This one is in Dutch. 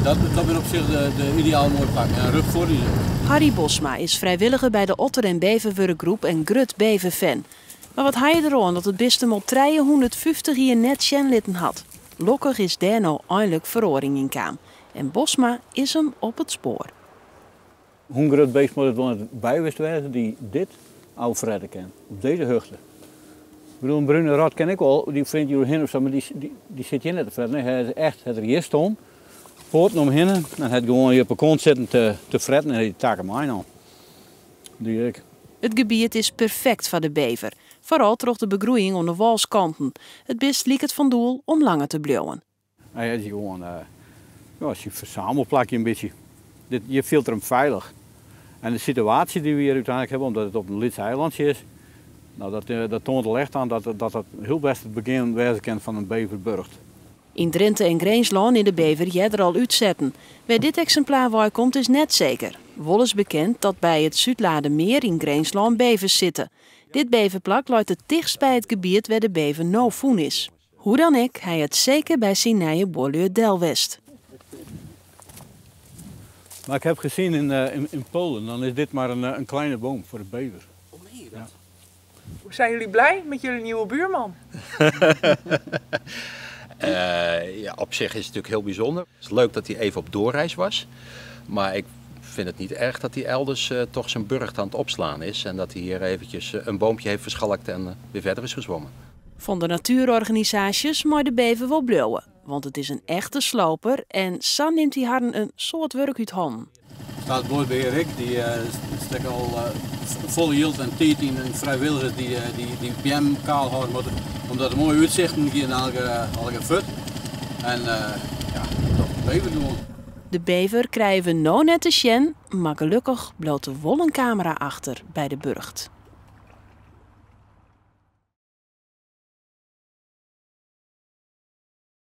Dat is op zich de ideaal mooie plek. En rug voor die. Harry Bosma is vrijwilliger bij de Otter en Bever werkgroep en grut beverfan. Maar wat hij eroon dat het beste mal 350 hier net sjenlitten had. Lokkig is daar nou eindelijk verhoring in kwam. En Bosma is hem op het spoor. Hoe groot beest moet het wel bijwist wezen die dit al verredden kan. Op deze hoogte. Ik bedoel, een bruine rat ken ik wel, die vriend hierheen of zo, maar die zit hier net te fretten. Hij is echt het er hier stond, poorten omheen en hij gewoon hier op een kont zitten te fretten en hij taken mij al. Die ik. Het gebied is perfect voor de bever. Vooral door de begroeiing aan de walskanten. Het best liek het van doel om langer te blijven. Hij is gewoon een verzamelplakje een beetje. Je voelt hem veilig. En de situatie die we hier uiteindelijk hebben, omdat het op een Lidse eilandje is, nou, dat toont er echt aan dat heel best het begin wezen kan van een beverburcht. In Drenthe en Greenslaan in de bever jij er al uitzetten. Waar dit exemplaar waar komt is net zeker. Wol is bekend dat bij het Zuidladermeer in Greenslaan bevers zitten. Dit beverplak luidt het dichtst bij het gebied waar de bever nou voen is. Hoe dan ook, hij het zeker bij zijn nieuwe boerleur Delwest. Maar ik heb gezien in Polen, dan is dit maar een kleine boom voor de bever. Hoe meen je dat? Ja. Zijn jullie blij met jullie nieuwe buurman? Ja, op zich is het natuurlijk heel bijzonder. Het is leuk dat hij even op doorreis was. Maar ik vind het niet erg dat hij elders toch zijn burcht aan het opslaan is. En dat hij hier eventjes een boompje heeft verschalkt en weer verder is gezwommen. Van de natuurorganisaties moet de bever wel blauwen. Want het is een echte sloper en zo neemt hij haar een soort werk uit handen. Staatsbosbeheer die steekt al volle hield en 10 vrijwilligers die PM kaal houden moeten. Omdat er mooie uitzichten hier in elke fut. En toch de bever doen. De bever krijgen we nou net te sjen, maar gelukkig bloot de wollencamera achter bij de burcht.